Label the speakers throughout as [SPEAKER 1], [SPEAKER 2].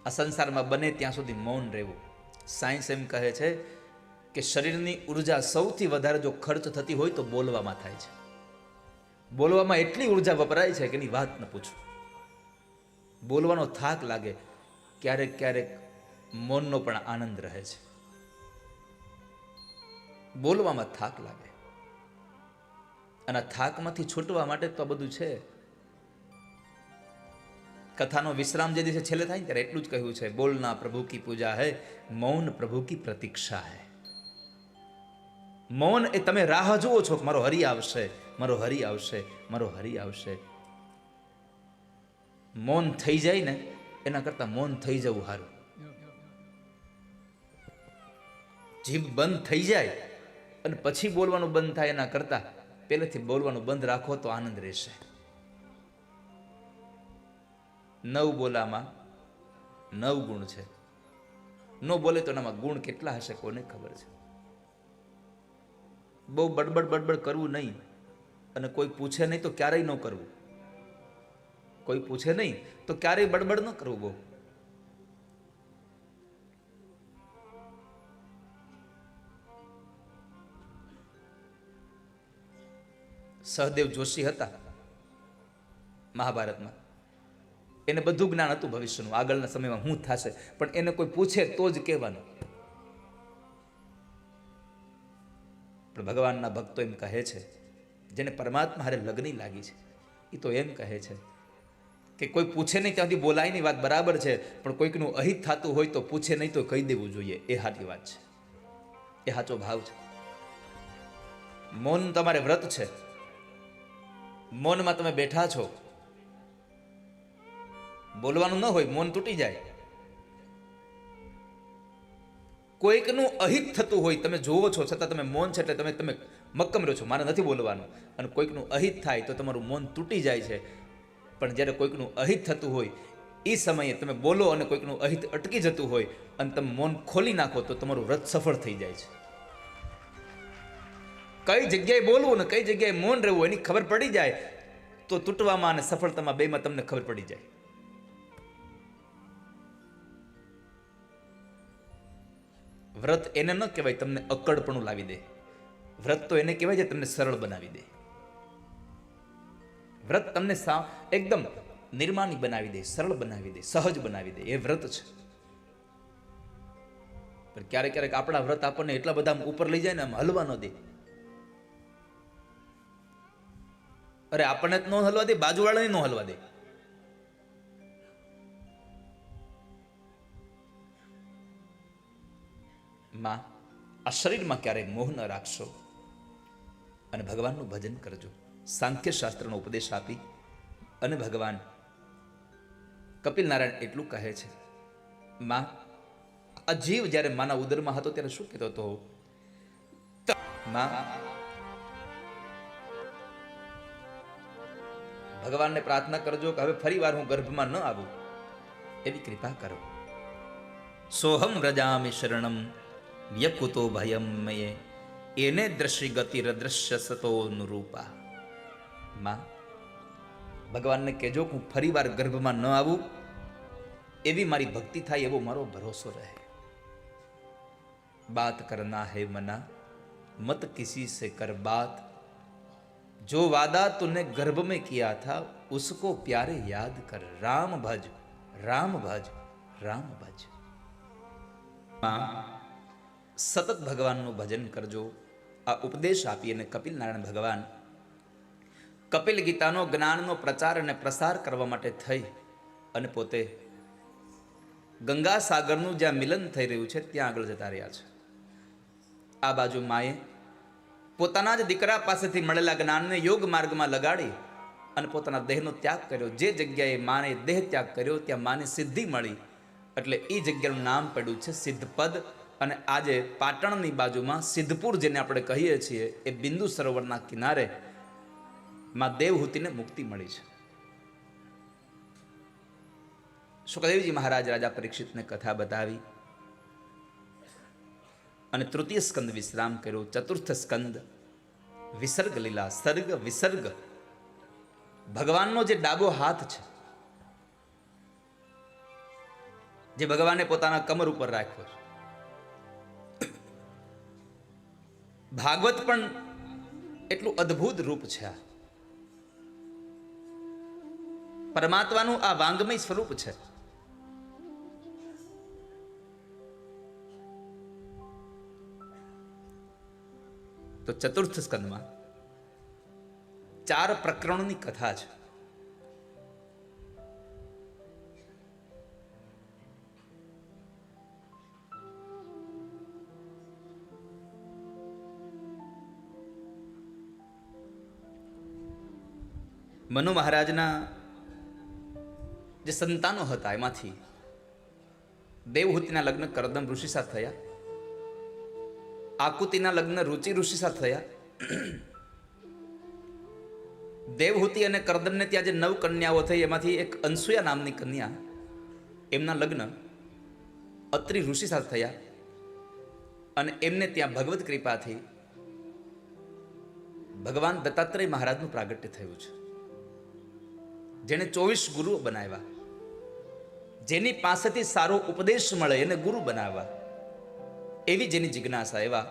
[SPEAKER 1] આ સંસારમાં બને ત્યાં સુધી મૌન રહેવું. સાયન્સ એમ કહે છે કે શરીરની ઉર્જા સૌથી વધારે જો ખર્ચ થતી હોય તો બોલવામાં થાય છે. બોલવામાં એટલી ઉર્જા વપરાય છે કે એની વાત ન પૂછો. બોલવાનો થાક લાગે, ક્યારેક ક્યારેક મૌનનો પણ આનંદ રહે છે. બોલવામાં થાક લાગે, અને થાકમાંથી છૂટવા માટે તો બધું છે. કથાનો વિશ્રામ જે દિવસે છેલ્લે થાય ને ત્યારે એટલું જ કહ્યું છે, બોલના પ્રભુ કી પૂજા હૈ, મૌન પ્રભુ કી પ્રતીક્ષા હૈ. મૌન એ તમે રાહ જુઓ છો કે મારો હરિ આવશે, મારો હરિ આવશે, મારો હરિ આવશે. મૌન થઈ જાય ને એના કરતા મૌન થઈ જવું સારું. જીભ બંધ થઈ જાય અને પછી બોલવાનું બંધ થાય એના કરતા પહેલેથી બોલવાનું બંધ રાખો તો આનંદ રહેશે. 9 બોલામાં 9 ગુણ છે. ન બોલે તો એનામાં ગુણ કેટલા હશે કોને ખબર છે. બહુ બડબડ બડબડ કરવું નહીં, અને કોઈ પૂછે નહીં તો ક્યારેય ન કરવું. કોઈ પૂછે નહીં તો ક્યારેય બડબડ ન કરવું. બહુ સહદેવ જોશી હતા મહાભારતમાં. એને બધું જ્ઞાન હતું ભવિષ્યનું, આગળના સમયમાં શું થશે, પણ એને કોઈ પૂછે તો જ કહેવાનું. પણ ભગવાનના ભક્તો એમ કહે છે, જેને પરમાત્મા હારે લગ્ન લાગી છે, એ તો એમ કહે છે કે કોઈ પૂછે નહીં ત્યાંથી બોલાય નહીં, વાત બરાબર છે, પણ કોઈકનું અહિત થતું હોય તો પૂછે નહીં તો કહી દેવું જોઈએ. એ સાચી વાત છે, એ સાચો ભાવ છે. મૌન તમારે વ્રત છે. મૌનમાં તમે બેઠા છો, બોલવાનું ન હોય, મૌન તૂટી જાય. કોઈકનું અહિત થતું હોય, તમે જોવો છો છતાં તમે મૌન છે એટલે તમે મક્કમ રહ્યો છો, મારે નથી બોલવાનું, અને કોઈકનું અહિત થાય તો તમારું મૌન તૂટી જાય છે. પણ જ્યારે કોઈકનું અહિત થતું હોય એ સમયે તમે બોલો અને કોઈકનું અહિત અટકી જતું હોય અને તમે મૌન ખોલી નાખો તો તમારું વ્રત સફળ થઈ જાય છે. કઈ જગ્યાએ બોલવું ને કઈ જગ્યાએ મૌન રહેવું એની ખબર પડી જાય તો તૂટવામાં અને સફળતામાં બેમાં તમને ખબર પડી જાય. વ્રત એને ન કહેવાય તમને અક્કડપણું લાવી દે. વ્રત તો એને કહેવાય છે તમને સરળ બનાવી દે. વ્રત તમને એકદમ નિર્માની બનાવી દે, સરળ બનાવી દે, સહજ બનાવી દે. એ વ્રત છે. પણ ક્યારેક ક્યારેક આપણા વ્રત આપણને એટલા બધા ઉપર લઈ જાય ને આમ હલવા ન દે. અરે આપણને જ ન હલવા દે, બાજુવાળાને ન હલવા દે. માં, આ શરીરમાં ક્યારેય મોહ ન રાખશો અને ભગવાનનું ભજન કરજો. સાંખ્ય શાસ્ત્રનો ઉપદેશ આપી અને ભગવાન કપિલ નારાયણ એટલું કહે છે, માં, આ જીવ જ્યારે માના ઉદરમાં હતો ત્યારે શું કહેતો હતો? માં, ભગવાનને પ્રાર્થના કરજો કે હવે ફરી વાર હું ગર્ભમાં ન આવું, એવી કૃપા કરો. સોહમ રજામિ શરણમ વ્યકુતો ભયમ મયે એને દ્રશ્ય ગતિ રદ્રશ્ય સતો નુરૂપા. માં, ભગવાનને કહેજો કે હું ફરી વાર ગર્ભમાં ન આવું, એવી મારી ભક્તિ થાય એવો મારો ભરોસો રહે. બાત કરના હૈ મના મત કિસી સે કર બાત, जो वादा तूने गर्भ में किया था उसको प्यारे याद कर. राम भज, राम भज, राम भज. સતત ભગવાનનું ભજન કરજો. આ ઉપદેશ આપી અને કપિલ નારાયણ ભગવાન કપિલ ગીતાનો જ્ઞાનનો પ્રચાર અને પ્રસાર કરવા માટે થઈ અને પોતે ગંગા સાગરનું જ્યાં મિલન થઈ રહ્યું છે ત્યાં આગળ જતા રહ્યા છે. આ બાજુ માએ પોતાના જ દીકરા પાસેથી મળેલા જ્ઞાનને યોગ માર્ગમાં લગાડી અને પોતાના દેહનો ત્યાગ કર્યો. જે જગ્યાએ માને દેહ ત્યાગ કર્યો ત્યાં માને સિદ્ધિ મળી, એટલે એ જગ્યાનું નામ પડ્યું છે સિદ્ધપદ. અને આજે પાટણની બાજુમાં સિદ્ધપુર જેને આપણે કહીએ છીએ, એ બિંદુ સરોવરના કિનારે માં દેવહૂતિને મુક્તિ મળી છે. સુખદેવજી મહારાજ રાજા પરીક્ષિતને કથા બતાવી અને તૃતીય સ્કંદ વિશ્રામ કર્યો. ચતુર્થ સ્કંદ વિસર્ગ લીલા, સર્ગ વિસર્ગ. ભગવાનનો જે ડાબો હાથ છે જે ભગવાને પોતાના કમર ઉપર રાખ્યો છે. ભાગવત પણ એટલું અદ્ભુત રૂપ છે. આ પરમાત્માનું આ વાંગમય સ્વરૂપ છે. તો ચતુર્થ સ્કંદમાં 4 પ્રકરણોની કથા છે. મનુ મહારાજના જે સંતાનો હતા એમાંથી દેવહૂતિના લગ્ન કરદમ ઋષિ સાથે થયા, આકુતિના લગ્ન રુચિ ઋષિ સાથે થયા. દેવહૂતિ અને કરદમને ત્યાં જે 9 કન્યાઓ થઈ એમાંથી એક અનસુયા નામની કન્યા, એમના લગ્ન અત્રિ ઋષિ સાથે થયા અને એમને ત્યાં ભગવત કૃપાથી ભગવાન દત્તાત્રેય મહારાજનું પ્રાગટ્ય થયું છે, જેને 24 ગુરુઓ બનાવ્યા, જેની પાસેથી સારો ઉપદેશ મળે એને ગુરુ બનાવવા, એવી જેની જિજ્ઞાસા, એવા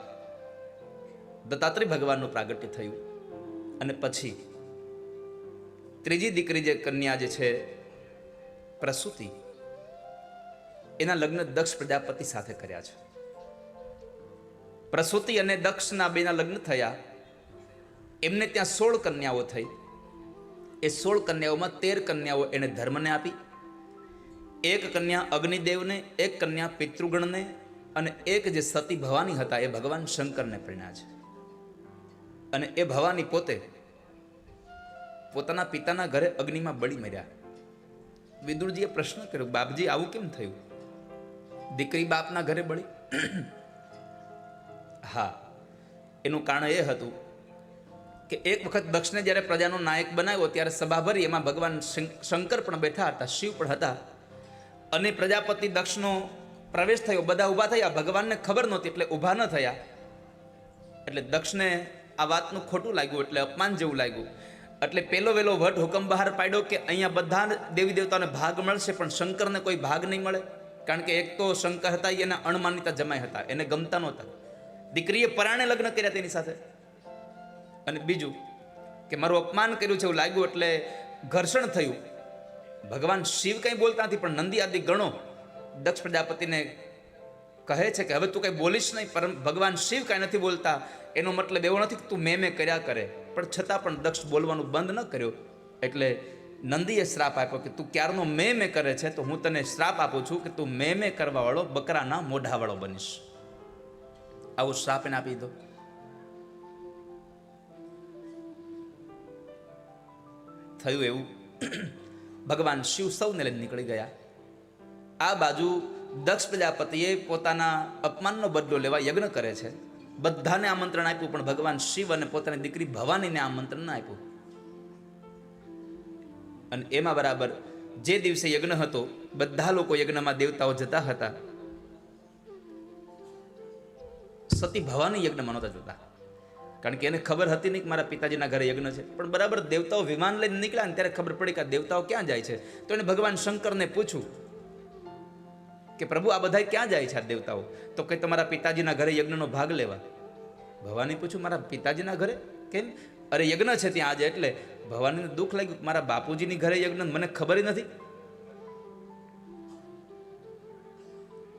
[SPEAKER 1] દત્તાત્રેય ભગવાનનું પ્રાગટ્ય થયું. અને પછી ત્રીજી દીકરી જે કન્યા જે છે પ્રસૂતિ, એના લગ્ન દક્ષ પ્રજાપતિ સાથે કર્યા છે. પ્રસૂતિ અને દક્ષના બેના લગ્ન થયા. એમને ત્યાં 16 કન્યાઓ થઈ. એ 16 કન્યાઓમાં 13 કન્યાઓ એને ધર્મને આપી, એક કન્યા અગ્નિદેવને, એક કન્યા પિતૃગણને અને એક જે સતી ભવાની હતા એ ભગવાન શંકરને પરણ્યા છે. અને એ ભવાની પોતે પોતાના પિતાના ઘરે અગ્નિમાં બળી મર્યા. વિદુરજીએ પ્રશ્ન કર્યો, બાપજી આવું કેમ થયું? દીકરી બાપના ઘરે બળી? હા, એનું કારણ એ હતું કે એક વખત દક્ષને જ્યારે પ્રજાનો નાયક બનાવ્યો ત્યારે સભા ભરી, એમાં ભગવાન શંકર પણ બેઠા હતા, શિવ પણ હતા. અને પ્રજાપતિ દક્ષનો પ્રવેશ થયો, બધા ઊભા થયા. ભગવાનને ખબર નહોતી એટલે ઊભા ન થયા. એટલે દક્ષને આ વાતનું ખોટું લાગ્યું, એટલે અપમાન જેવું લાગ્યું. એટલે પેલો વેલો વટ હુકમ બહાર પાડ્યો કે અહીંયા બધા દેવી દેવતાને ભાગ મળશે, પણ શંકરને કોઈ ભાગ નહીં મળે. કારણ કે એક તો શંકર હતા, એના અણમાનિતા જમાઈ હતા, એને ગમતા નહોતા. દીકરીએ પરાણે લગ્ન કર્યા તેની સાથે. અને બીજું કે મારું અપમાન કર્યું છે એવું લાગ્યું, એટલે ઘર્ષણ થયું. ભગવાન શિવ કંઈ બોલતા નથી, પણ નંદી આદિ ગણો દક્ષ પ્રજાપતિને કહે છે કે હવે તું કંઈ બોલીશ નહીં. પરમ ભગવાન શિવ કાંઈ નથી બોલતા. એનો મતલબ એવો નથી કે તું મેં કર્યા કરે, પણ છતાં પણ દક્ષ બોલવાનું બંધ ન કર્યો. એટલે નંદીએ શ્રાપ આપ્યો કે તું ક્યારનો મેં કરે છે, તો હું તને શ્રાપ આપું છું કે તું મેં કરવાવાળો બકરાના મોઢાવાળો બનીશ. આવો શ્રાપ એને આપી દીધો. થયું એવું, ભગવાન શિવ સૌને લઈને નીકળી ગયા. આ બાજુ દક્ષ પ્રજાપતિએ પોતાના અપમાનનો બદલો લેવા યજ્ઞ કરે છે. બધાને આમંત્રણ આપ્યું, પણ ભગવાન શિવ અને પોતાની દીકરી ભવાનીને આમંત્રણ ના આપ્યું. અને એમાં બરાબર જે દિવસે યજ્ઞ હતો, બધા લોકો યજ્ઞમાં દેવતાઓ જતા હતા. સતી ભવાની યજ્ઞમાં નહોતા જતા, કારણ કે એને ખબર હતી નહીં કે મારા પિતાજીના ઘરે યજ્ઞ છે. પણ બરાબર દેવતાઓ વિમાન લઈને નીકળ્યા ને ત્યારે ખબર પડી કે દેવતાઓ ક્યાં જાય છે. તો એને ભગવાન શંકરને પૂછ્યું કે પ્રભુ આ બધા ક્યાં જાય છે આ દેવતાઓ? તો કે તમારા પિતાજીના ઘરે યજ્ઞનો ભાગ લેવા. ભવાની પૂછ્યું, મારા પિતાજીના ઘરે કેમ? અરે યજ્ઞ છે ત્યાં આજે. એટલે ભવાનીને દુઃખ લાગ્યું, મારા બાપુજીની ઘરે યજ્ઞ, મને ખબર નથી.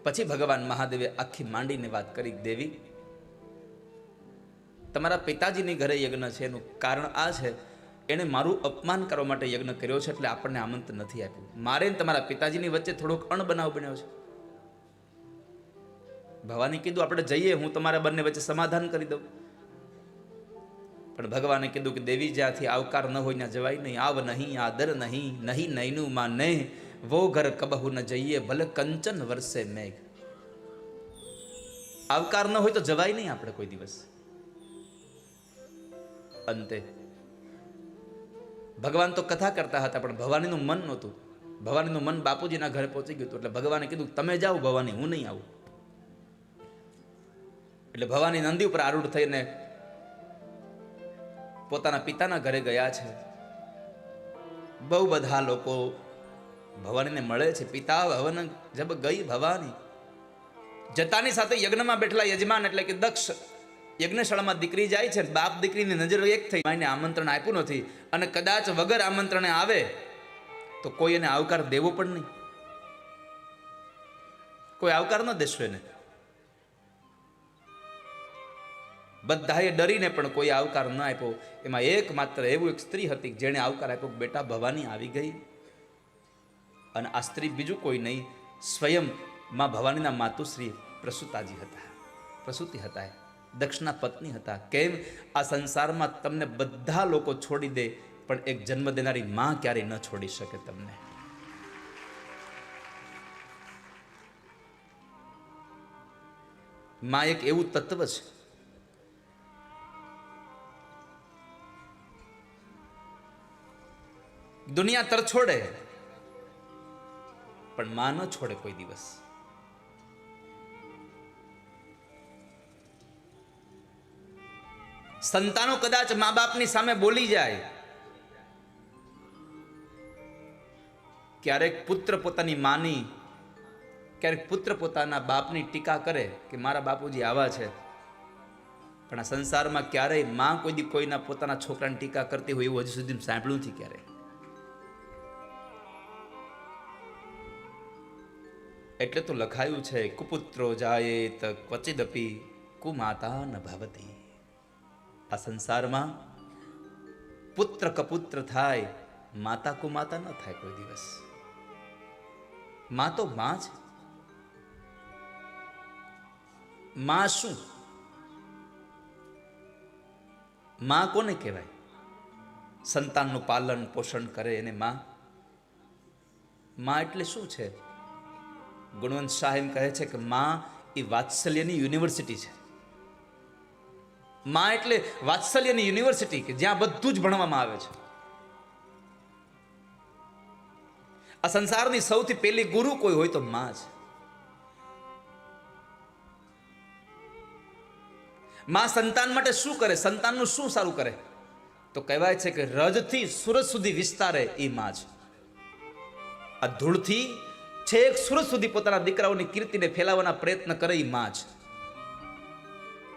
[SPEAKER 1] પછી ભગવાન મહાદેવે આખી માંડીને વાત કરી, દેવી તમારા પિતાજીની ઘરે યજ્ઞ છે, એનું કારણ આ છે, એણે મારું અપમાન કરવા માટે યજ્ઞ કર્યો છે, એટલે આપણને આમંત્રણ નથી આપ્યું. મારે તમારા પિતાજીની વચ્ચે થોડોક અણબનાવ બન્યો છે. ભવાની કીધું આપણે જઈએ, હું તમારા બંને વચ્ચે સમાધાન કરી દઉં. પણ ભગવાને કીધું કે દેવી જ્યાંથી આવકાર ન હોય ત્યાં જવાય નહીં. આવ નહીં, આદર નહીં, નહીં નૈનું માં ને વો ઘર કબહુ ન જઈએ, ભલે કંચન વરસે મેઘ. આવકાર ન હોય તો જવાય નહીં આપણે કોઈ દિવસ. અંતે ભગવાન તો કથા કરતા હતા, પણ ભવાનીનું મન નહોતું. ભવાનીનું મન બાપુજીના ઘરે પહોંચી ગયું હતું. એટલે ભગવાને કીધું તમે જાઓ ભવાની, હું નહીં આવું. એટલે ભવાની નંદી ઉપર આરૂઢ થઈને પોતાના પિતાના ઘરે ગયા છે. બહુ બધા લોકો ભવાનીને મળે છે. પિતા હવન જબ ગઈ ભવાની. જતાની સાથે યજ્ઞમાં બેઠેલા યજમાન એટલે કે દક્ષ યજ્ઞશાળામાં દીકરી જાય છે, બાપ દીકરીની નજર એક થઈ. માઈને આમંત્રણ આપ્યું નથી અને કદાચ વગર આમંત્રણે આવે તો કોઈ એને આવકાર દેવો પણ નહીં. કોઈ આવકાર ન દેશો એને. બધાએ ડરીને પણ કોઈ આવકાર ન આપ્યો. એમાં એકમાત્ર એવું એક સ્ત્રી હતી જેણે આવકાર આપ્યો. બેટા ભવાની આવી ગઈ. અને આ સ્ત્રી બીજું કોઈ નહીં, સ્વયં માં ભવાનીના માતુશ્રી પ્રસૂતાજી હતા. પ્રસૂતિ હતા, દક્ષના પત્ની હતા. કેમ? આ સંસારમાં તમને બધા લોકો છોડી દે પણ એક જન્મ દેનારી માં ક્યારેય ન છોડી શકે તમને. માં એક એવું તત્વ છે. દુનિયા તર છોડે પણ માં ન છોડે કોઈ દિવસ. સંતાનો કદાચ મા બાપની સામે બોલી જાય, ક્યારેક પુત્ર પોતાની માની, ક્યારેક પુત્ર પોતાના બાપની ટીકા કરે કે મારા બાપુજી આવા છે. પણ આ સંસારમાં ક્યારેય માં કોઈ દી કોઈના પોતાના છોકરાની ટીકા કરતી હોય એવું હજી સુધી સાંભળ્યું નથી ક્યારે. એટલે તો લખાયું છે, કુપુત્રો જાયેત ક્વચિદપી કુમાતા ન ભવતી. આ સંસારમાં પુત્ર કપુત્ર થાય, માતા કુમાતા ન થાય કોઈ દિવસ. માં તો માં છે. માં શું? માં કોને કહેવાય? સંતાનનું પાલન પોષણ કરે એને માં. માં એટલે શું છે? ગુણવંત શાહ એમ કહે છે કે માં એ વાત્સલ્યની યુનિવર્સિટી છે. માં એટલે વાત્સલ્યની યુનિવર્સિટી કે જ્યાં બધું જ ભણવામાં આવે છે. આ સંસારની સૌથી પહેલી ગુરુ કોઈ હોય તો માં છે. માં સંતાન માટે શું કરે? સંતાનનું શું સારું કરે? તો કહેવાય છે કે રજથી સુરજ સુધી વિસ્તારે એ માં છે. આ ધૂળથી છેક સુરત સુધી પોતાના દીકરાઓની કીર્તિને ફેલાવવાના પ્રયત્ન કરે એ માં છે.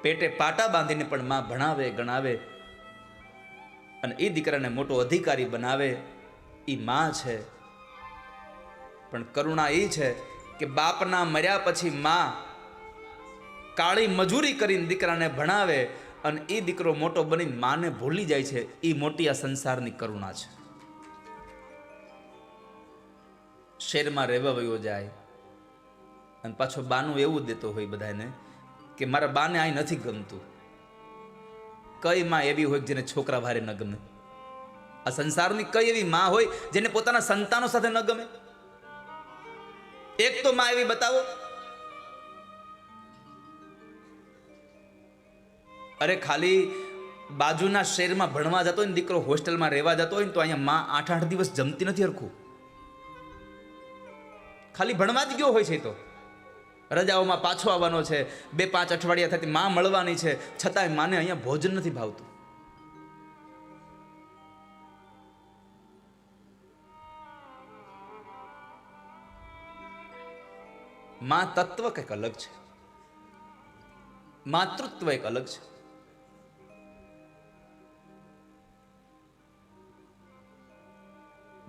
[SPEAKER 1] પેટે પાટા બાંધીને પણ માં ભણાવે ગણાવે અને એ દીકરાને મોટો અધિકારી બનાવે એ માં છે. પણ કરુણા એ છે કે બાપના મર્યા પછી માં કાળી મજૂરી કરીને દીકરાને ભણાવે અને એ દીકરો મોટો બનીને માને ભૂલી જાય છે. એ મોટી આ સંસારની કરુણા છે. શહેરમાં રહેવા વયો જાય અને પાછો બાનું એવું દેતો હોય બધાને કે મારા બાને અહીં નથી ગમતું. કઈ માં એવી હોય જેને છોકરા વારે ન ગમે? આ સંસારની કઈ એવી માં હોય જેને પોતાના સંતાનો સાથે ન ગમે? એક તો માં એવી બતાવો. અરે ખાલી બાજુના શહેરમાં ભણવા જતો હોય ને દીકરો, હોસ્ટેલમાં રહેવા જતો હોય ને તો અહીંયા માં 8-8 દિવસ જમતી નથી હરખું. ખાલી ભણવા જ ગયો હોય છે તો રજાઓમાં પાછો આવવાનો છે, 2-5 અઠવાડિયા થતી માં મળવાની છે, છતાંય માને અહીંયા ભોજન નથી ભાવતું. માં તત્વ કંઈક અલગ છે. માતૃત્વ એક અલગ છે.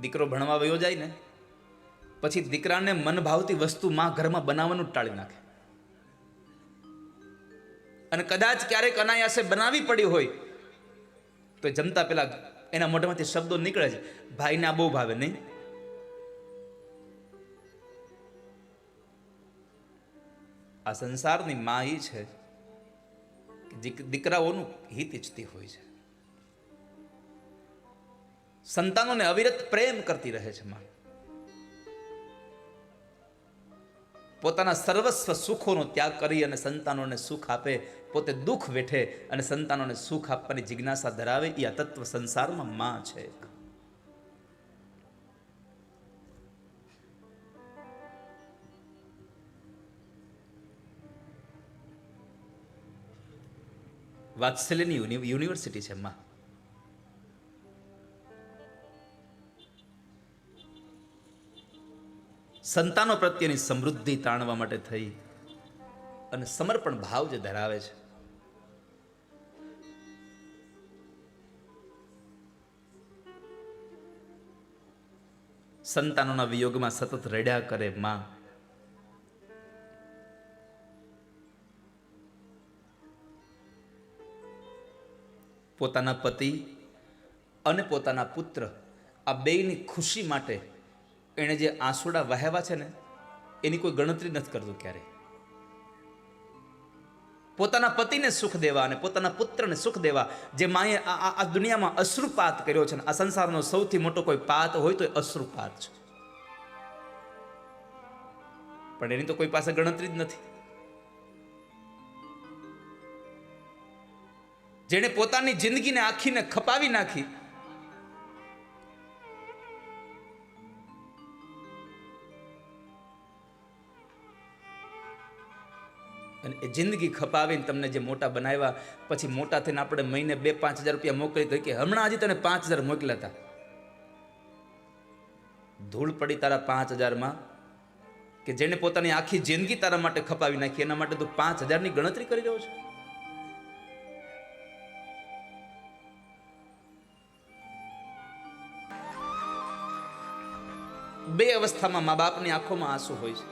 [SPEAKER 1] દીકરો ભણવા વયો જાય ને પછી દીકરાને મન ભાવતી વસ્તુ માં ઘરમાં બનાવવાનું ટાળી નાખે. અને કદાચ ક્યારેક અનાયાસે બનાવી પડી હોય તો જમતા પેલા એના મોઢામાંથી શબ્દો નીકળે છે, ભાઈને આ બહુ ભાવે નહીં. આ સંસારની માં એ છે કે દીકરાઓનું હિત ઈચ્છતી હોય છે. સંતાનોને અવિરત પ્રેમ કરતી રહે છે માં. પોતાના સર્વસ્વ સુખોનો ત્યાગ કરી અને સંતાનોને સુખ આપે, પોતે દુઃખ વેઠે અને સંતાનોને સુખ આપવાની જિજ્ઞાસા ધરાવે. એ આ તત્વ સંસારમાં માં છે. વાત્સલ્યની યુનિવર્સિટી છે માં. સંતાનો પ્રત્યેની સમૃદ્ધિ તાણવા માટે થઈ અને સમર્પણ ભાવ જે ધરાવે છે, સંતાનોના વિયોગમાં સતત રડ્યા કરે માં, પોતાના પતિ અને પોતાના પુત્ર આ બેયની ખુશી માટે એણે જે આંસુડા વહાવ્યા છે ને એની કોઈ ગણતરી નથી કરતું ક્યારે. પોતાના પતિને સુખ દેવા અને પોતાના પુત્રને સુખ દેવા જે માએ આ દુનિયામાં અશ્રુપાત કર્યો છે ને, આ સંસારનો સૌથી મોટો કોઈ પાત હોય તો એ અશ્રુપાત છે. પણ એની તો કોઈ પાસે ગણતરી જ નથી. જેણે પોતાની જિંદગીને આખીને ખપાવી નાખી, અને એ જિંદગી ખપાવીને તમને જે મોટા બનાવ્યા, પછી મોટા થઈને આપણે મહિને 2-5 હજાર રૂપિયા મોકલી દઈએ કે હમણાં હજી તને 5,000 મોકલ્યા હતા. ધૂળ પડી તારા 5,000માં કે જેને પોતાની આખી જિંદગી તારા માટે ખપાવી નાખી, એના માટે તું 5,000ની ગણતરી કરી રહ્યો છે. બે અવસ્થામાં મા બાપની આંખોમાં આંસુ હોય છે.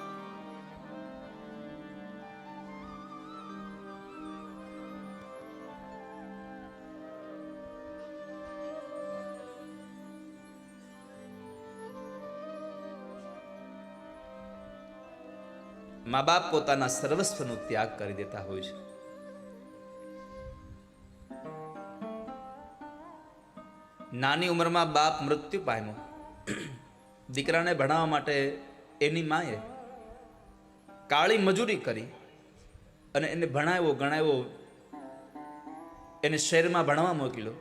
[SPEAKER 1] મા બાપ પોતાના સર્વસ્વનો ત્યાગ કરી દેતા હોય છે. નાની ઉંમરમાં બાપ મૃત્યુ પામ્યો. દીકરાને ભણાવવા માટે એની માએ કાળી મજૂરી કરી અને એને ભણાવ્યો ગણાવ્યો, એને શહેરમાં ભણવા મોકલ્યો.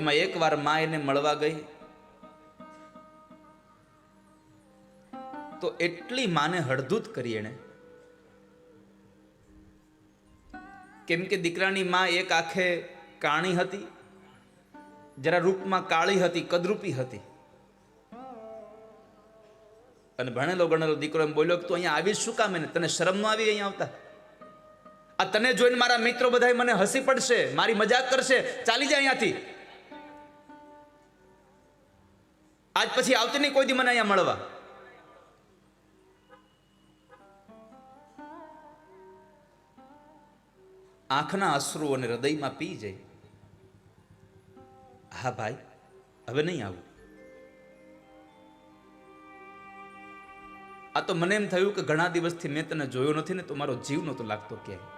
[SPEAKER 1] એમાં એકવાર મા એને મળવા ગઈ તો એટલી માને હળધૂત કરી એણે, કેમ કે દીકરાની મા એક આંખે કાણી હતી, જરા રૂપમાં કાળી હતી, કદરૂપી હતી. અને ભણેલો ગણેલો દીકરો એમ બોલ્યો કે તું અહીંયા આવી શું કામ? એને તને શરમ ન આવી અહીંયા આવતા? આ તને જોઈને મારા મિત્રો બધા મને હસી પડશે, મારી મજાક કરશે, ચાલી જાય અહીંયાથી. આજ પછી આવતી નહીં કોઈ દી મને અહીંયા મળવા. આંખના અશ્રુ અને હૃદયમાં પી જાય. હા ભાઈ, હવે નહીં આવું. આ તો મને એમ થયું કે ઘણા દિવસથી મેં તને જોયો નથી ને તો મારો જીવ નહોતો લાગતો ક્યાંય.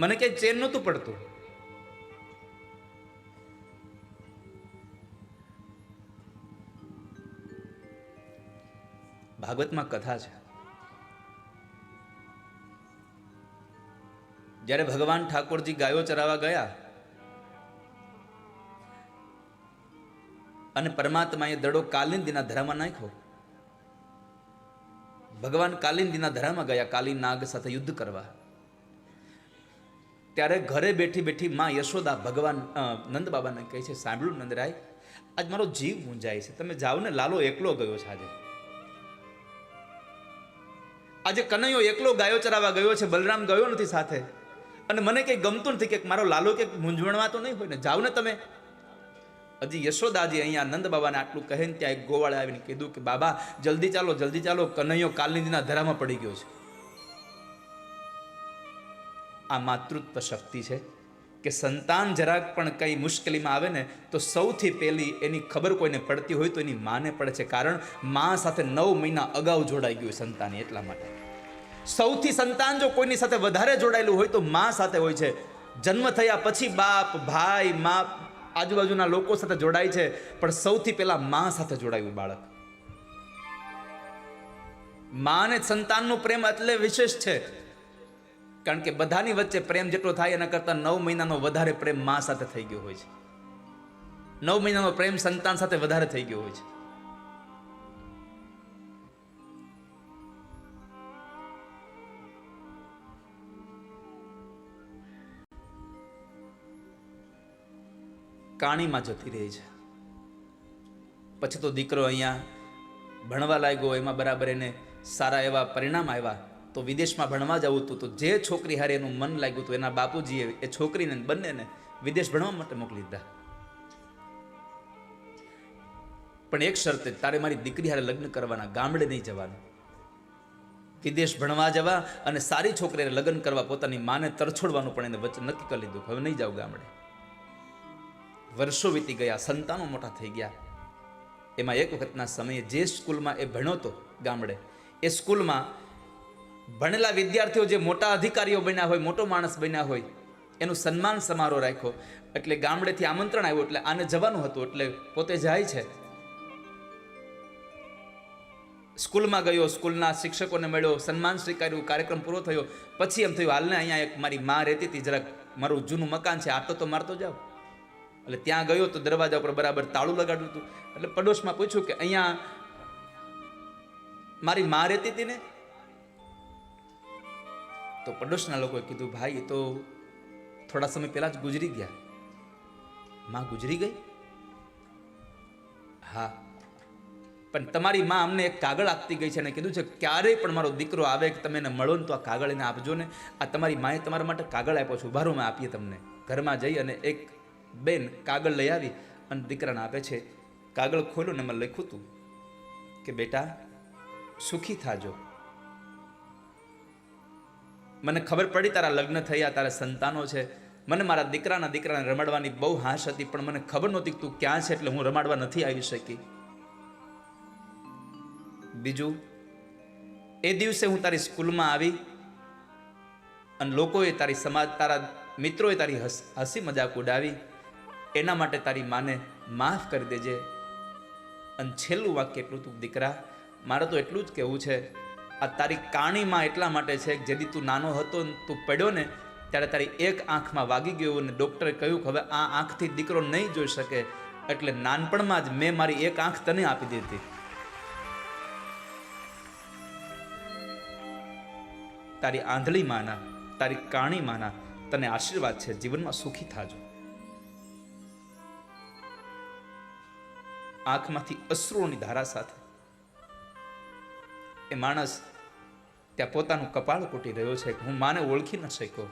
[SPEAKER 1] મને ક્યાંય ચેન નહોતું પડતું. ભાગવતમાં કથા છે, જ્યારે ભગવાન ઠાકોરજી ગાયો ચરાવવા ગયા અને પરમાત્માએ દડો કાલિંદીના ધરામાં નાખ્યો. ભગવાન કાલિંદીના ધરામાં ગયા કાલી નાગ સાથે યુદ્ધ કરવા. ત્યારે ઘરે બેઠી બેઠી માં યશોદા ભગવાન નંદ બાબાને કહે છે, સાંભળ્યું નંદરાય, આજ મારો જીવ મૂંઝાય છે, તમે જાઓ ને, લાલો એકલો ગયો છે. આજે કનૈયો એકલો ગાયો ચરાવવા ગયો છે, બલરામ ગયો નથી સાથે. અને મને કંઈ ગમતું નથી કે મારો લાલો કે મૂંઝવણમાં તો નહીં હોય ને, જાઓ ને તમે. હજી યશોદાજી અહીંયા નંદ બાબાને આટલું કહે ને ત્યાં એક ગોવાળે આવીને કીધું કે બાબા જલ્દી ચાલો, જલ્દી ચાલો, કનૈયો કાલિંદીના ધરામાં પડી ગયો છે. આ માતૃત્વ શક્તિ છે કે સંતાન જરાક પણ કઈ મુશ્કેલીમાં આવે ને તો સૌથી પહેલી એની ખબર કોઈને પડતી હોય તો એની માને પડે છે. કારણ મા સાથે 9 મહિના અગાઉ જોડાઈ ગયું સંતાન. એટલા માટે સૌથી સંતાન જો કોઈની સાથે વધારે જોડાયેલું હોય તો મા સાથે હોય છે. જન્મ થયા પછી બાપ, ભાઈ, મા, આજુબાજુના લોકો સાથે જોડાય છે, પણ સૌથી પહેલા મા સાથે જોડાયું બાળક. મા અને સંતાનનો પ્રેમ એટલે વિશેષ છે કારણ કે બધાની વચ્ચે પ્રેમ જેટલો થાય એના કરતા 9 મહિનાનો વધારે પ્રેમ મા સાથે થઈ ગયો હોય છે. 9 મહિનાનો પ્રેમ સંતાન સાથે વધારે થઈ ગયો હોય છે. કાણીમાં જતી રહી છે. પછી તો દીકરો અહીંયા ભણવા લાગ્યો, એમાં બરાબર એને સારા એવા પરિણામ આવ્યા, તો વિદેશમાં ભણવા જવું હતું. તો જે છોકરી હારે એનું મન લાગ્યું હતું, એના બાપુજીએ એ છોકરીને બંનેને વિદેશ ભણવા માટે મોકલી દીધા. પણ એક શરતે, તારે મારી દીકરી હારે લગ્ન કરવાના, ગામડે નહીં જવાનું. વિદેશ ભણવા જવા અને સારી છોકરીને લગ્ન કરવા પોતાની માને તરછોડવાનું પણ એને વચ્ચે નક્કી કરી લીધું. હવે નહીં જાવ ગામડે. વર્ષો વીતી ગયા, સંતાનો મોટા થઈ ગયા. એમાં એક વખતના સમયે જે સ્કૂલમાં એ ભણ્યો હતો ગામડે, એ સ્કૂલમાં ભણેલા વિદ્યાર્થીઓ જે મોટા અધિકારીઓ બન્યા હોય, મોટો માણસ બન્યા હોય, એનું સન્માન સમારોહ રાખ્યો. એટલે ગામડેથી આમંત્રણ આવ્યું, એટલે આને જવાનું હતું. એટલે પોતે જાય છે, સ્કૂલમાં ગયો, સ્કૂલના શિક્ષકોને મળ્યો, સન્માન સ્વીકાર્યું, કાર્યક્રમ પૂરો થયો. પછી એમ થયું, હાલને અહીંયા એક મારી માં રહેતી હતી, જરાક મારું જૂનું મકાન છે, આટો તો મારતો જાવ. એટલે ત્યાં ગયો તો દરવાજા ઉપર બરાબર તાળું લગાડ્યું હતું. એટલે પડોશમાં પૂછ્યું કે અહીંયા મારી માં રહેતી હતી ને? તો પડોશના લોકોએ કીધું, ભાઈ એ તો થોડા સમય પહેલા જ ગુજરી ગયા. માં ગુજરી ગઈ? હા, પણ તમારી માં અમને એક કાગળ આપતી ગઈ છે અને કીધું છે ક્યારેય પણ મારો દીકરો આવે કે તમે એને મળો ને તો આ કાગળ એને આપજો ને. આ તમારી માએ તમારા માટે કાગળ આપ્યો છે, ઉભારો મેં આપીએ તમને. ઘરમાં જઈ અને એક બેન કાગળ લઈ આવી અને દીકરાને આપે છે. કાગળ ખોલ્યો ને એમાં લખ્યું હતું કે બેટા સુખી થાજો. મને ખબર પડી તારા લગ્ન થયા, તારા સંતાનો છે. મને મારા દીકરાને રમાડવાની બહુ હાશ હતી, પણ મને ખબર નહોતી કે તું ક્યાં છે, એટલે હું રમાડવા નથી આવી શકી. બીજું, એ દિવસે હું તારી સ્કૂલમાં આવી અને લોકોએ તારી સમાજ, તારા મિત્રોએ તારી હસી મજાક ઉડાવી, એના માટે તારી માને માફ કરી દેજે. અને છેલ્લું વાક્ય એટલું, તું દીકરા, મારે તો એટલું જ કહેવું છે, આ તારી કાણીમાં એટલા માટે છે કે જેથી તું નાનો હતો, તું પડ્યો ને ત્યારે તારી એક આંખમાં વાગી ગયું અને ડૉક્ટરે કહ્યું કે હવે આ આંખથી દીકરો નહીં જોઈ શકે, એટલે નાનપણમાં જ મેં મારી એક આંખ તને આપી દીધી. તારી આંધળી માના, તારી કાણી માના તને આશીર્વાદ છે, જીવનમાં સુખી થાજો. આંખમાંથી અશ્રુઓની ધારા સાથે એ માણસ ત્યાં પોતાનું કપાળ કૂટી રહ્યો છે કે હું માને ઓળખી ન શક્યો.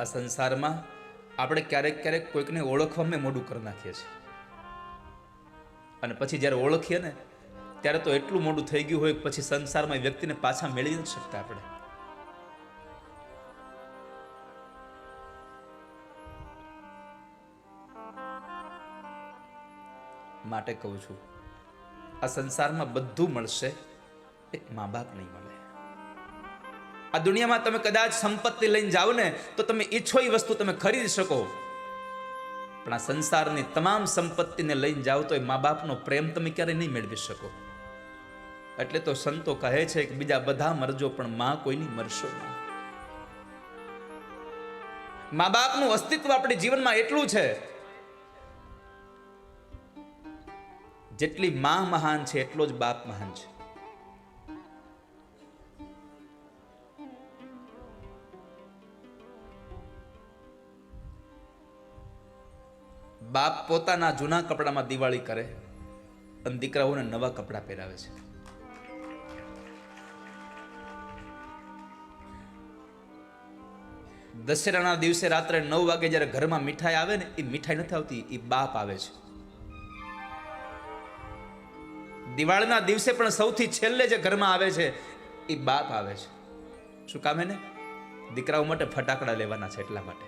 [SPEAKER 1] આ સંસારમાં આપણે ક્યારેક ક્યારેક કોઈકને ઓળખવામાં મોડું કરી નાખીએ છીએ, અને પછી જ્યારે ઓળખીએ ને ત્યારે તો એટલું મોડું થઈ ગયું હોય કે પછી સંસારમાં વ્યક્તિને પાછા મેળવી નથી શકતા આપણે. માટે કહું છું, આ સંસારમાં બધું મળશે, એક મા બાપ નહીં મળે. આ દુનિયામાં તમે કદાચ સંપત્તિ લઈને જાઓ ને તો તમે ઈચ્છો એ વસ્તુ તમે ખરીદી શકો, પણ આ સંસારની તમામ સંપત્તિને લઈને જાઓ તો એ મા બાપનો પ્રેમ તમે ક્યારેય નહીં મેળવી શકો. એટલે તો સંતો કહે છે કે બીજા બધા મરજો પણ માં કોઈની મરશો નહીં. મા બાપનું અસ્તિત્વ આપણા જીવનમાં એટલું છે, જેટલી માં મહાન છે એટલો જ બાપ મહાન છે. બાપ પોતાના જૂના કપડામાં દિવાળી કરે અને દીકરાઓને નવા કપડા પહેરાવે છે. દશેરાના દિવસે રાત્રે 9 વાગે જ્યારે ઘરમાં મીઠાઈ આવે ને, એ મીઠાઈ નથી આવતી, એ બાપ આવે છે. દિવાળીના દિવસે પણ સૌથી છેલ્લે જે ઘરમાં આવે છે એ બાપ આવે છે. શું કામ? એને દીકરાઓ માટે ફટાકડા લેવાના છે, એટલા માટે.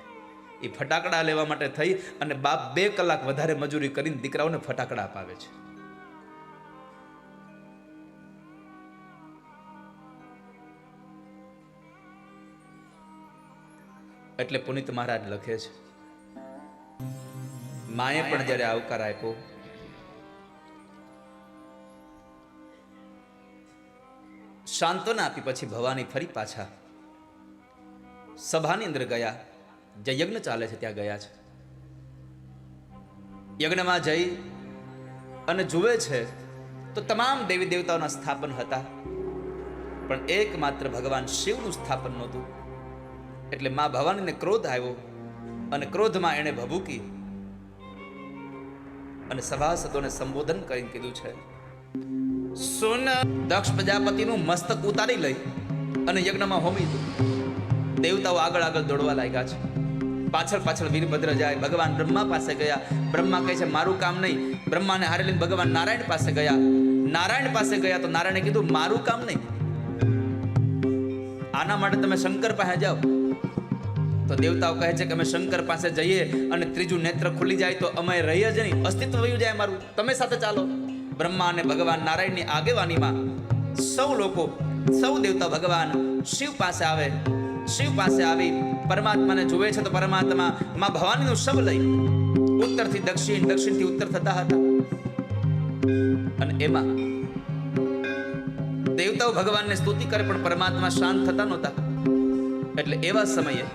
[SPEAKER 1] એ ફટાકડા લેવા માટે થઈ અને બાપ 2 કલાક વધારે મજૂરી કરીને દીકરાઓને ફટાકડા અપાવે છે. એટલે પુનિત મહારાજ લખે છે, માએ પણ જ્યારે આવકાર આપ્યો, સાંત્વના આપી, પછી ભવાની ફરી પાછા સભાની અંદર ગયા, જે યજ્ઞ ચાલે છે ત્યાં ગયા છે. યજ્ઞમાં જઈ અને જુએ છે તો તમામ દેવી દેવતાઓના સ્થાપન હતા, પણ એકમાત્ર ભગવાન શિવનું સ્થાપન નહોતું. એટલે માં ભવાનીને ક્રોધ આવ્યો અને ક્રોધમાં એણે ભભૂકી અને સભાસદોને સંબોધન કરીને કીધું છે, સુન દક્ષ પ્રજાપતિનું મસ્તક ઉતારી લઈ અને યજ્ઞમાં હોમી દો. દેવતાઓ આગળ આગળ દોડવા લાગ્યા છે. પાછળ પાછળ વીરભદ્ર જાય. ભગવાન બ્રહ્મા પાસે ગયા. બ્રહ્મા કહે છે મારું કામ નહીં. બ્રહ્માને હારે લઈને ભગવાન નારાયણ પાસે ગયા. નારાયણ પાસે ગયા તો નારાયણે કીધું મારું કામ નહીં, આના માટે તમે શંકર પાસે જાઓ. તો દેવતાઓ કહે છે કે અમે શંકર પાસે જઈએ અને ત્રીજું નેત્ર ખુલી જાય તો અમે રહીએ જ નહીં, અસ્તિત્વ વયું જાય મારું, તમે સાથે ચાલો. બ્રહ્મા અને ભગવાન નારાયણની આગેવાનીમાં સૌ લોકો, સૌ દેવતા ભગવાન શિવ પાસે આવે. શિવ પાસે આવી પરમાત્માને જુએ છે તો પરમાત્મા માં ભવાનીનું શબ લઈ ઉત્તરથી દક્ષિણ, દક્ષિણથી ઉત્તર થતા હતા. અને એમાં દેવતાઓ ભગવાનને સ્તુતિ કરે પણ પરમાત્મા શાંત થતા નહોતા. એટલે એવા સમયે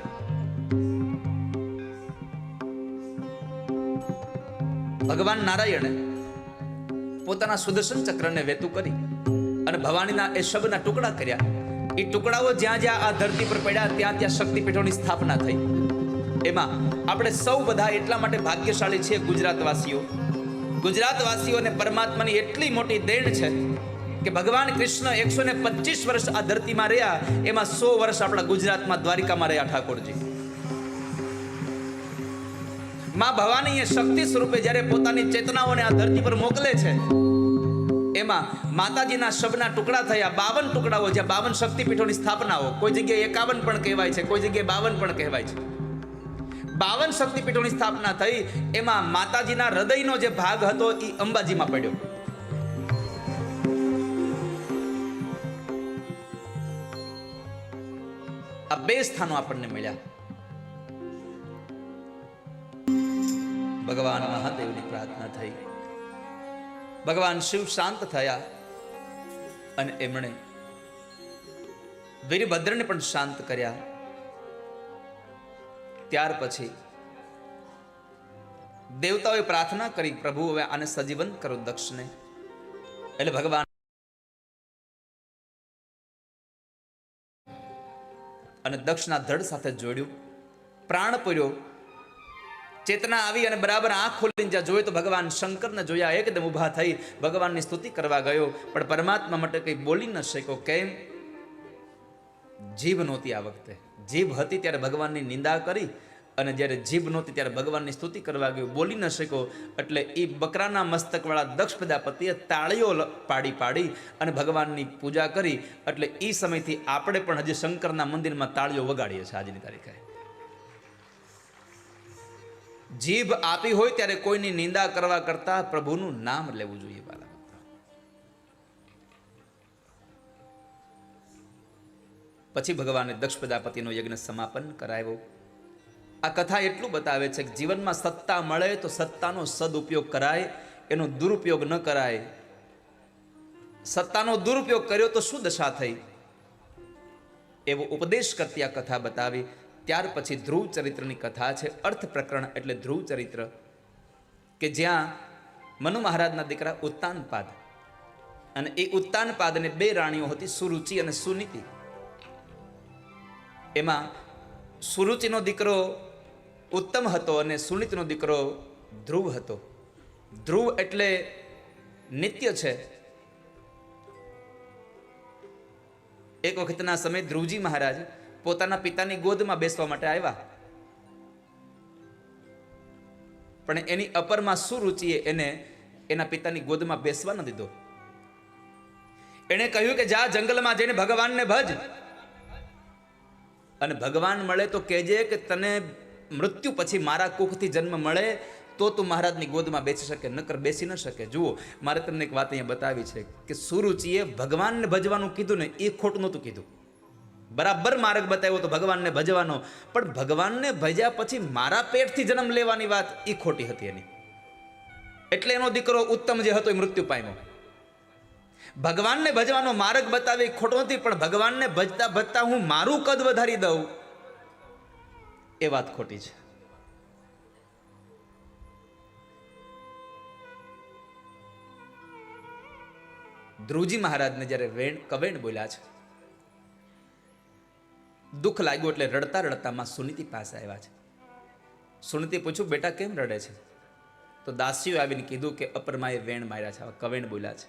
[SPEAKER 1] ભગવાન નારાયણે પોતાના સુદર્શન ચક્રને વેતું કરી અને ભવાનીના એ શબના ટુકડા કર્યા. એ ટુકડાઓ જ્યાં જ્યાં આ ધરતી પર પડ્યા ત્યાં ત્યાં શક્તિપીઠોની સ્થાપના થઈ. એમાં આપણે સૌ બધા એટલા માટે ભાગ્યશાળી છીએ ગુજરાતવાસીઓ. ગુજરાતવાસીઓને પરમાત્માની એટલી મોટી દેણ છે કે ભગવાન કૃષ્ણ 125 વર્ષ આ ધરતીમાં રહ્યા, એમાં 100 વર્ષ આપણા ગુજરાતમાં દ્વારિકામાં રહ્યા ઠાકોરજી. માં ભવાની એ શક્તિ સ્વરૂપે જ્યારે પોતાની ચેતનાઓને આ ધરતી પર મોકલે છે, એમાં માતાજીના શબના ટુકડા થયા 52 ટુકડાઓ, જ્યાં 52 શક્તિપીઠોની સ્થાપનાઓ. કોઈ જગ્યાએ 51 પણ કહેવાય છે, કોઈ જગ્યાએ 52 પણ કહેવાય છે. 52 શક્તિપીઠોની સ્થાપના થઈ. એમાં માતાજીના હૃદયનો જે ભાગ હતો એ અંબાજીમાં પડ્યો. આ 2 સ્થાનો આપણને મળ્યા. ભગવાન મહાદેવની પ્રાર્થના થઈ. ભગવાન શિવ શાંત થયા અને એમણે વીરભદ્રને પણ શાંત કર્યા. ત્યાર પછી દેવતાઓએ પ્રાર્થના કરી, પ્રભુ હવે આને સજીવન કરો દક્ષને. એટલે ભગવાન અને દક્ષના ધડ સાથે જોડ્યું, પ્રાણ પૂર્યો. ચેતના આવી અને બરાબર આંખ ખોલીને જ્યાં જોયું તો ભગવાન શંકરને જોયા. એકદમ ઊભા થઈ ભગવાનની સ્તુતિ કરવા ગયો, પણ પરમાત્મા માટે કંઈ બોલી ન શક્યો. કેમ? જીભ નહોતી. આ વખતે જીભ હતી ત્યારે ભગવાનની નિંદા કરી, અને જ્યારે જીભ નહોતી ત્યારે ભગવાનની સ્તુતિ કરવા ગયો, બોલી ન શક્યો. એટલે એ બકરાના મસ્તકવાળા દક્ષ પ્રજાપતિએ તાળીઓ પાડી પાડી અને ભગવાનની પૂજા કરી. એટલે એ સમયથી આપણે પણ હજી શંકરના મંદિરમાં તાળીઓ વગાડીએ છીએ આજની તારીખે. જીભ આપી હોય ત્યારે કોઈની નિંદા કરવા કરતા પ્રભુનું નામ લેવું જોઈએ. પછી ભગવાને દક્ષ પ્રજાપતિનો યજ્ઞ સમાપન કરાવ્યો. આ કથા એટલું બતાવે છે કે જીવનમાં સત્તા મળે તો સત્તાનો સદુપયોગ કરાય, એનો દુરુપયોગ ન કરાય. સત્તાનો દુરુપયોગ કર્યો તો શું દશા થઈ, એવો ઉપદેશ કરતી આ કથા બતાવી. ત્યાર પછી ધ્રુવ ચરિત્રની કથા છે. અર્થ પ્રકરણ એટલે ધ્રુવ ચરિત્ર, કે જ્યાં મનુ મહારાજના દીકરા ઉત્તાનપાદ, અને એ ઉત્તાનપાદને 2 રાણીઓ હતી, સુરુચિ અને સુનીતિ. એમાં સુરુચિનો દીકરો ઉત્તમ હતો અને સુનીતિનો દીકરો ધ્રુવ હતો. ધ્રુવ એટલે નિત્ય છે. એક વખતના સમય ધ્રુવજી મહારાજ પોતાના પિતાની ગોદમાં બેસવા માટે આવ્યા, પણ એની અપરમાં સુરુચિએ એને એના પિતાની ગોદમાં બેસવા ન દીધો. એણે કહ્યું કે જા જંગલમાં જઈને ભગવાનને ભજ, અને ભગવાન મળે તો કહેજે કે તને મૃત્યુ પછી મારા કુખથી જન્મ મળે તો તું મહારાજની ગોદમાં બેસી શકે, નકર બેસી ન શકે. જુઓ, મારે તમને એક વાત અહીંયા બતાવી છે કે સુરુચિએ ભગવાનને ભજવાનું કીધું ને એ ખોટું નહોતું કીધું. બરાબર માર્ગ બતાવ્યો તો ભગવાનને ભજવાનો, પણ ભગવાનને ભજ્યા પછી મારા પેટથી જન્મ લેવાની વાત એ ખોટી હતી એની. એટલે એનો દીકરો ઉત્તમ જે હતો એ મૃત્યુ પામ્યો. ભગવાનને ભજવાનો માર્ગ બતાવે ખોટો નથી, પણ ભગવાનને ભજતા ભજતા હું મારું કદ વધારી દઉં એ વાત ખોટી છે. ધ્રુવજી મહારાજને જ્યારે કવેણ બોલ્યા છે, દુઃખ લાગ્યું એટલે રડતા રડતા માં સુનીતિ પાસે આવ્યા છે. સુનીતિ પૂછ્યું, બેટા કેમ રડે છે? તો દાસીઓ આવીને કીધું કે અપરમાએ વેણ માર્યા છે, કવેણ બોલ્યા છે,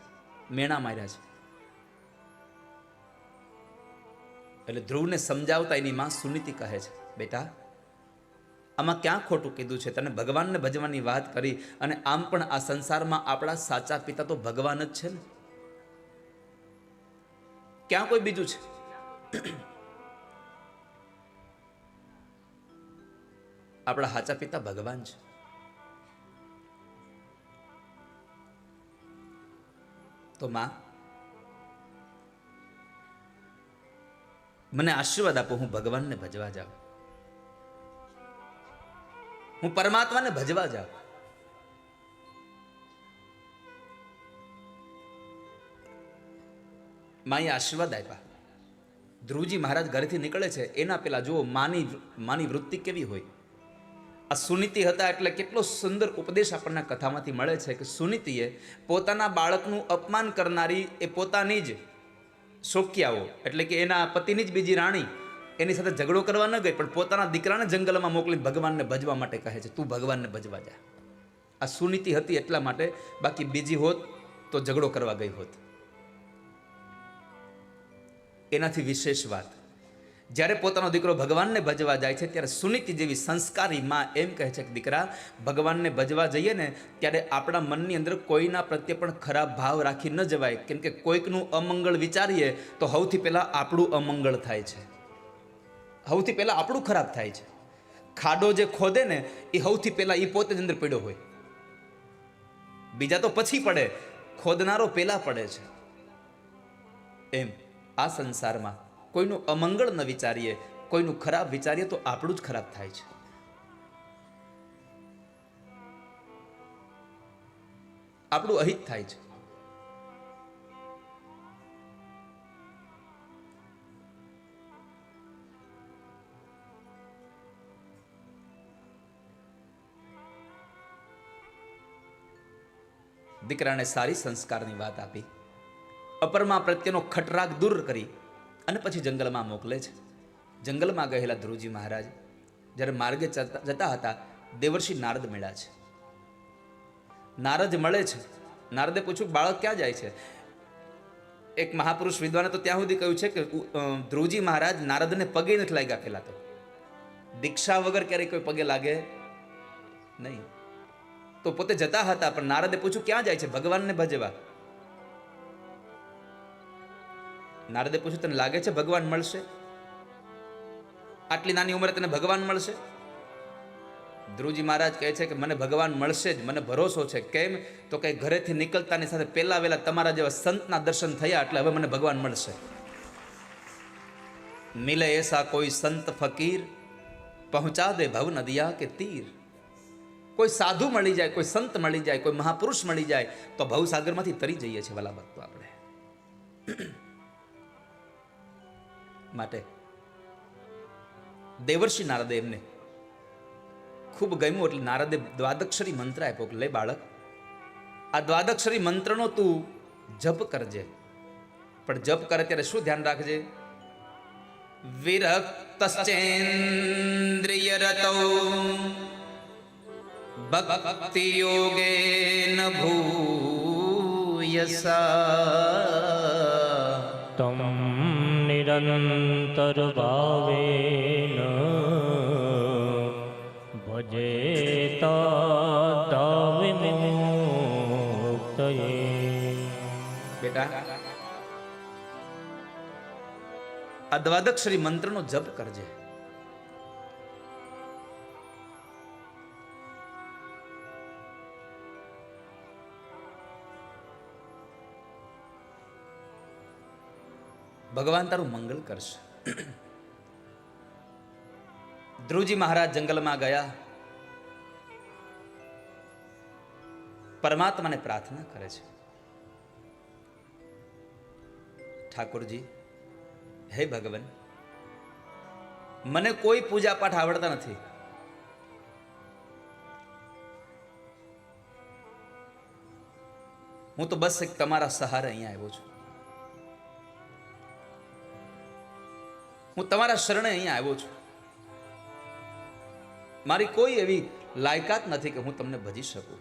[SPEAKER 1] મેણા માર્યા છે. એટલે ધ્રુવને સમજાવતા એની માં સુનીતિ કહે છે, બેટા આમાં ક્યાં ખોટું કીધું છે? તને ભગવાનને ભજવાની વાત કરી, અને આમ પણ આ સંસારમાં આપણા સાચા પિતા તો ભગવાન જ છે ને, ક્યાં કોઈ બીજું છે? આપણા સાચા પિતા ભગવાન છે. તો માં મને આશીર્વાદ આપો, હું ભગવાનને ભજવા જાઉં, હું પરમાત્માને ભજવા જાઉં. માએ આશીર્વાદ આપ્યા. ધ્રુવજી મહારાજ ઘરેથી નીકળે છે, એના પેલા જુઓ માની વૃત્તિ કેવી હોય. આ સુનીતિ હતા એટલે કેટલો સુંદર ઉપદેશ આપણને કથામાંથી મળે છે કે સુનીતિએ પોતાના બાળકનું અપમાન કરનારી એ પોતાની જ શોક્યાઓ એટલે કે એના પતિની જ બીજી રાણી એની સાથે ઝઘડો કરવા ન ગઈ, પણ પોતાના દીકરાને જંગલમાં મોકલી ભગવાનને ભજવા માટે કહે છે, તું ભગવાનને ભજવા જા. આ સુનીતિ હતી એટલા માટે, બાકી બીજી હોત તો ઝઘડો કરવા ગઈ હોત. એનાથી વિશેષ વાત, જ્યારે પોતાનો દીકરો ભગવાનને ભજવા જાય છે ત્યારે સુનીતિ જેવી સંસ્કારી માં એમ કહે છે કે દીકરા, ભગવાનને ભજવા જઈએ ને ત્યારે આપણા મનની અંદર કોઈના પ્રત્યે પણ ખરાબ ભાવ રાખી ન જવાય, કેમ કે કોઈકનું અમંગળ વિચારીએ તો સૌથી પહેલા આપણું અમંગળ થાય છે, સૌથી પહેલા આપણું ખરાબ થાય છે. ખાડો જે ખોદે ને એ સૌથી પહેલા એ પોતે જ અંદર પડ્યો હોય, બીજા તો પછી પડે, ખોદનારો પહેલા પડે છે. એમ આ સંસારમાં કોઈનું અમંગળ ન વિચારીએ, કોઈનું ખરાબ વિચારીએ તો આપણું જ ખરાબ થાય છે. આપણું અહિત થાય છે. દીકરાને સારી સંસ્કારની વાત આપી, અપરમા પ્રત્યેનો ખટરાગ દૂર કરી અને પછી જંગલમાં મોકલે છે. જંગલમાં ગયેલા ધ્રુવજી મહારાજ જ્યારે માર્ગે જતા હતા, દેવર્ષિ નારદ મળ્યા છે. નારદ મળે છે, નારદે પૂછ્યું બાળક ક્યાં જાય છે? એક મહાપુરુષ વિદ્વાને તો ત્યાં સુધી કહ્યું છે કે ધ્રુવજી મહારાજ નારદને પગે નથી લાગ્યા. પહેલા તો દીક્ષા વગર ક્યારેય કોઈ પગે લાગે નહીં. તો પોતે જતા હતા, પણ નારદે પૂછ્યું ક્યાં જાય છે? ભગવાનને ભજવા. નારદે પૂછ્યું તને લાગે છે ભગવાન મળશે? આટલી નાની ઉંમરે તને ભગવાન મળશે? ધ્રુવજી મહારાજ કહે છે કે મને ભગવાન મળશે જ, મને ભરોસો છે. કેમ? તો કઈ ઘરેથી નીકળતાની સાથે પહેલા વહેલા તમારા જેવા સંતના દર્શન થયા એટલે હવે મને ભગવાન મળશે. મિલે એસા કોઈ સંત ફકીર, પહોંચા દે ભવ નદિયા કે તીર. કોઈ સાધુ મળી જાય, કોઈ સંત મળી જાય, કોઈ મહાપુરુષ મળી જાય તો ભવસાગરમાંથી તરી જઈએ છીએ વાલા ભક્તો આપણે. માટે દેવર્ષિ નારદે એમને ખૂબ ગમ્યું એટલે નારદે દ્વાદક્ષરી મંત્ર આપ્યો કે લે બાળક, આ દ્વાદક્ષરી મંત્રનો તું જપ કરજે, પણ જપ કરે ત્યારે શું ધ્યાન રાખજે? વિરક્તશ્ચેન્દ્રિય રતૌ ભક્તિ યોગેન ભૂયસા
[SPEAKER 2] તમ નિરંતર ભાવેન ભજેતા વિમુક્તયે.
[SPEAKER 1] બેટા, આ દ્વાદક્ષરી મંત્રનો જપ કરજે. ભગવાન તારું મંગળ કરશે. ધ્રુવજી મહારાજ જંગલમાં ગયા, પરમાત્માને પ્રાર્થના કરે છે, ઠાકોરજી, હે ભગવાન, મને કોઈ પૂજા પાઠ આવડતા નથી. હું તો બસ એક તમારા સહારે અહીંયા આવ્યો છું. હું તમારા શરણે અહીંયા આવ્યો છું. મારી કોઈ એવી લાયકાત નથી કે હું તમને ભજી શકું.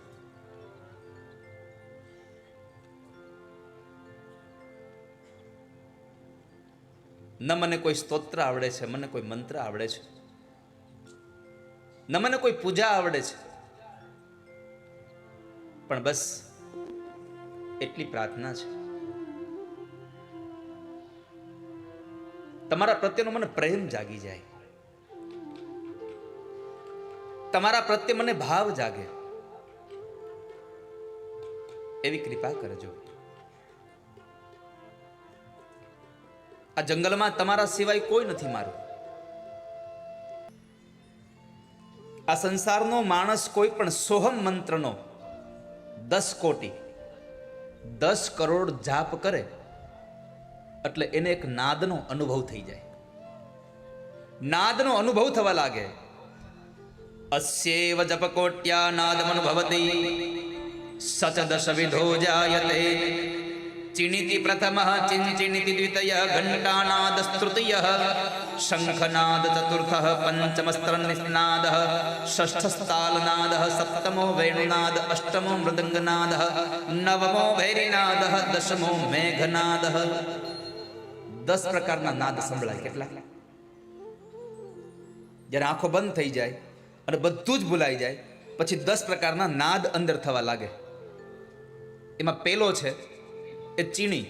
[SPEAKER 1] ન મને કોઈ સ્તોત્ર આવડે છે, મને કોઈ મંત્ર આવડે છે, ન મને કોઈ પૂજા આવડે છે, પણ બસ એટલી પ્રાર્થના છે, તમારા પ્રત્યેનો મને પ્રેમ જાગી જાય, તમારા પ્રત્યે મને ભાવ જાગે, એવી કૃપા કરજો. આ જંગલમાં તમારા સિવાય કોઈ નથી મારું. આ સંસારનો માણસ કોઈ પણ સોહમ મંત્રનો 10 કોટી 10 કરોડ જાપ કરે એટલે એને એક નાદનો અનુભવ થઈ જાય. નાદનો અનુભવ થવા લાગે. અસ્યેવ જપકોટ્યા નાદમનુભવતિ સચ દશવિધો જાયતે ચિનિતિ પ્રથમઃ ચિંચિનિતિ દ્વિતયઃ ઘંટાનાદ તૃતીયઃ શંખનાદ ચતુર્થઃ પંચમસ્ત્ર નિસ્નાદઃ ષષ્ઠસ્તાલનાદઃ સપ્તમો વેણુનાદ અષ્ટમો મૃદંગનાદઃ નવમો ભૈરીનાદઃ દશમો મેઘનાદઃ. 10 પ્રકારના નાદ સંભળાય. કેટલા? જ્યારે આંખો બંધ થઈ જાય અને બધું જ ભૂલાઈ જાય પછી 10 પ્રકારના નાદ અંદર થવા લાગે. એમાં પેલો છે એ ચીણી.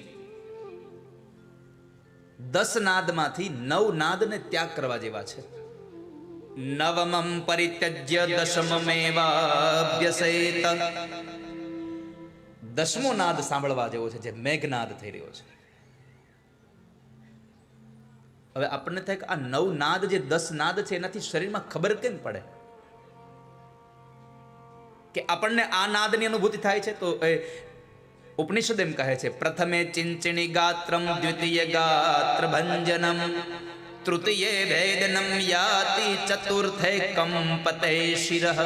[SPEAKER 1] 10 નાદમાંથી 9 નાદને ત્યાગ કરવા જેવા છે. નવમં પરિત્યજ્ય દશમમેવાભ્યસેત. 10મો નાદ સાંભળવા જેવો છે, જે મેઘનાદ થઈ રહ્યો છે. હવે આપણને થાય કે આ 9 નાદ જે 10 નાદ છે એનાથી શરીરમાં ખબર કેમ પડે કે આપણને આ નાદની અનુભૂતિ થાય છે? તો ઉપનિષદ એમ કહે છે, પ્રથમે ચિંચિણી ગાત્રમ દ્વિતીય ગાત્ર ભંજનમ તૃતીયે ભેદનમ યાતિ ચતુર્થે કંપતે શિરઃ.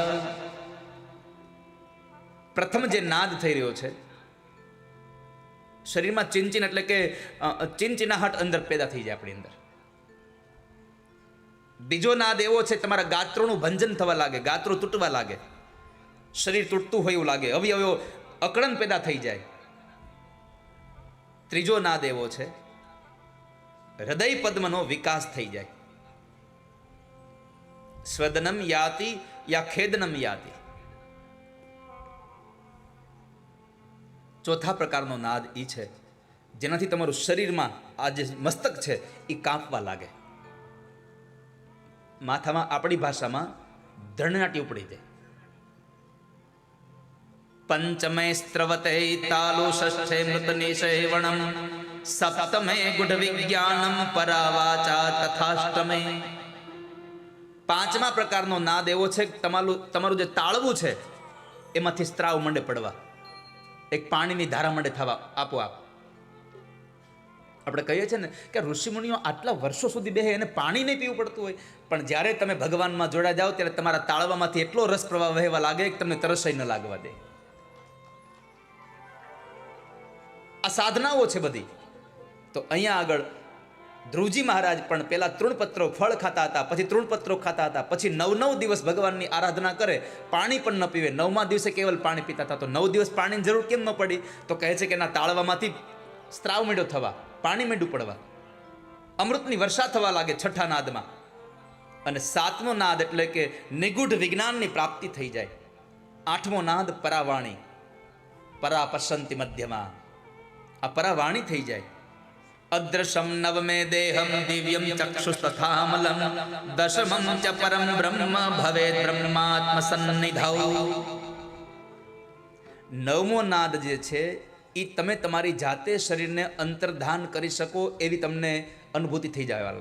[SPEAKER 1] પ્રથમ જે નાદ થઈ રહ્યો છે શરીરમાં ચિંચિન એટલે કે ચિનચિનાહટ અંદર પેદા થઈ જાય આપણી અંદર. બીજો નાદ એવો છે તમારા ગાત્રોનું ભંજન થવા લાગે, ગાત્રો તૂટવા લાગે, શરીર તૂટતું હોય એવું લાગે, અવયવો અકળન પેદા થઈ જાય. ત્રીજો નાદ એવો છે હૃદય પદ્મનો વિકાસ થઈ જાય. સ્વદનમ યાતિ યા ખેદનમ યાતિ. ચોથા પ્રકારનો નાદ એ છે જેનાથી તમારું શરીરમાં આ જે મસ્તક છે એ કાંપવા લાગે. માથામાં આપણી ભાષામાં ધરણાટી ઉપડી જાય. પંચમે સ્ત્રવતે તાલુ ષષ્ઠે મૃત નિષેવણમ સપ્તમે ગુઢ વિજ્ઞાનમ પરાવાચા તથાષ્ટમે. 5મા પ્રકારનો નાદ એવો છે કે તમારું જે તાળવું છે એમાંથી સ્ત્રાવ મંડે પડવા, એક પાણીની ધારા મંડે થવા આપોઆપ. આપણે કહીએ છીએ ને કે ઋષિમુનિઓ આટલા વર્ષો સુધી બેહે એને પાણી નહીં પીવું પડતું હોય, પણ જ્યારે તમે ભગવાનમાં જોડા જાઓ ત્યારે તમારા તાળવામાંથી એટલો રસ પ્રવાહ વહેવા લાગે કે તમને તરસાઈ ન લાગવા દે. આ સાધનાઓ છે બધી. તો અહીંયા આગળ ધ્રુવજી મહારાજ પણ પેલા તૃણપત્રો ફળ ખાતા હતા, પછી તૃણપત્રો ખાતા હતા, પછી 9 દિવસ ભગવાનની આરાધના કરે, પાણી પણ ન પીવે. 9મા દિવસે કેવલ પાણી પીતા હતા. તો 9 દિવસ પાણીની જરૂર કેમ ન પડી? તો કહે છે કે એના તાળવામાંથી સ્ત્રાવ માંડ્યો થવા, પાણી માંડ્યું પડવા, અમૃતની વર્ષા થવા લાગે 6ઠા નાદમાં. અને 7મો નાદ એટલે કે નિગૂઢ વિજ્ઞાનની પ્રાપ્તિ થઈ જાય. 8મો નાદ પરાવાણી, પરા પશ્યંતિ મધ્યમાં, આ પરાવાણી થઈ જાય. અદ્રશમ નવમે દેહમ દિવ્યમ ચક્ષુસ્તથામલમ દશમમ ચ પરમ બ્રહ્મ ભવેદ બ્રહ્માત્મ સન્નિધૌ. 9મો નાદ જે છે એ તમે તમારી જાતે શરીરને અંતર્ધાન કરી શકો એવી તમને અનુભૂતિ થઈ જાય.